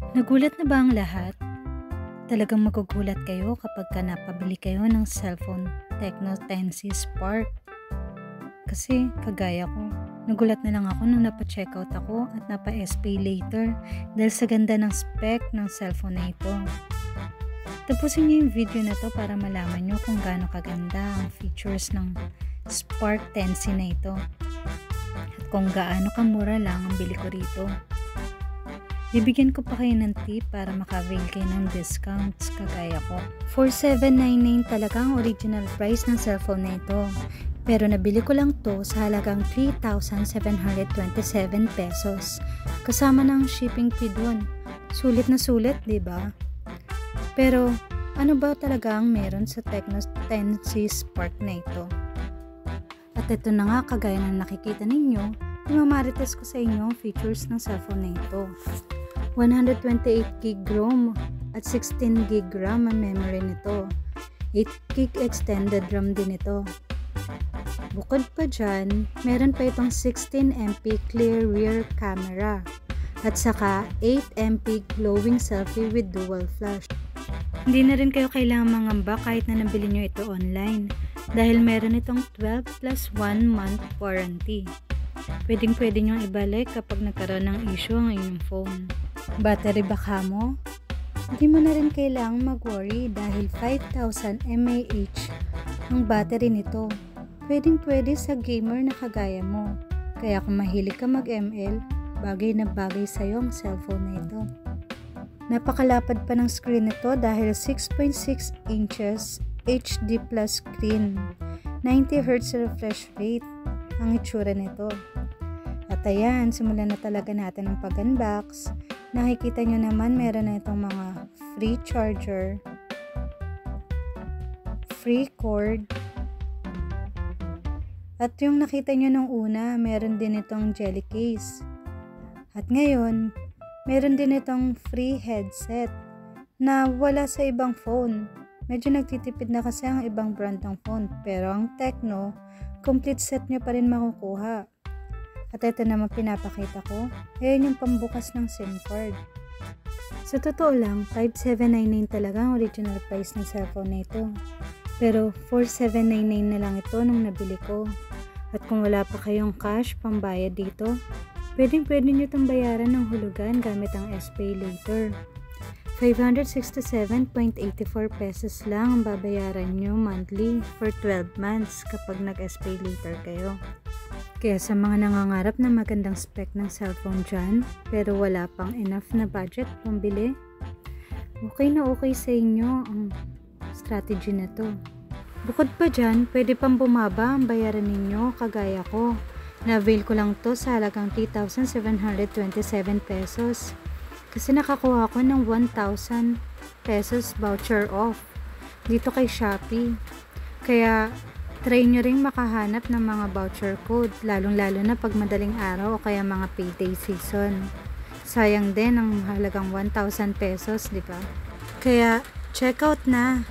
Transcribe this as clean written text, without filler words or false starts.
Nagulat na ba ang lahat? Talagang magugulat kayo kapag napabili kayo ng cellphone Tecno 10C Spark. Kasi kagaya ko, nagulat na lang ako nung napa-checkout ako at napa-SP later dahil sa ganda ng spec ng cellphone na ito. Tapusin niyo yung video na to para malaman niyo kung gaano kaganda ang features ng Spark 10C na ito at kung gaano kamura lang ang bili ko rito. Bibigyan ko pa kayo ng tip para maka-avail kayo ng discounts kagaya ko. 4,799 talaga ang original price ng cellphone na ito. Pero nabili ko lang to sa halagang 3,727 pesos. Kasama ng shipping fee dun. Sulit na sulit, diba? Pero ano ba talaga ang meron sa Tecno 10C Spark na ito? At ito na nga, kagaya ng nakikita ninyo, imamarites ko sa inyo ang features ng cellphone na ito. 128GB ROM at 16GB RAM ang memory nito. 8GB extended RAM din ito. Bukod pa dyan, meron pa itong 16MP clear rear camera at saka 8MP glowing selfie with dual flash. Hindi na rin kayo kailangang mangamba kahit na nabili nyo ito online dahil meron itong 12 plus 1 month warranty. Pwedeng-pwede nyong ibalik kapag nagkaroon ng issue ang inyong phone. Battery baka mo? Hindi mo na rin kailangang mag-worry dahil 5,000 mAh ang battery nito. Pwedeng-pwede sa gamer na kagaya mo. Kaya kung mahilig ka mag-ML, bagay na bagay sa'yo ang cellphone na ito. Napakalapad pa ng screen nito dahil 6.6 inches HD plus screen. 90Hz refresh rate ang itsura nito. At ayan, simulan na talaga natin ang pag-unbox. Nakikita nyo naman meron na itong mga free charger, free cord, at yung nakita nyo nung una, meron din itong jelly case. At ngayon, meron din itong free headset na wala sa ibang phone. Medyo nagtitipid na kasi ang ibang brand ng phone, pero ang Tecno, complete set nyo pa rin makukuha. At ito naman pinapakita ko, ayan yung pambukas ng SIM card. Sa totoo lang, 5,799 talaga ang original price ng cellphone na ito. Pero 4,799 na lang ito nung nabili ko. At kung wala pa kayong cash pambayad dito, pwedeng-pwede nyo itong bayaran ng hulugan gamit ang SPay later. 567.84 pesos lang ang babayaran nyo monthly for 12 months kapag nag-SPay later kayo. Kaya sa mga nangangarap na magandang spec ng cellphone dyan, pero wala pang enough na budget pambili, okay na okay sa inyo ang strategy na to. Bukod pa dyan, pwede pang bumaba ang bayaran ninyo kagaya ko. Na-avail ko lang to sa halagang 3,727 pesos. Kasi nakakuha ko ng 1,000 pesos voucher off dito kay Shopee. Kaya try nyo ring makahanap ng mga voucher code, lalong-lalo na pag madaling araw o kaya mga payday season. Sayang din ang halagang 1,000 pesos, di ba? Kaya check out na!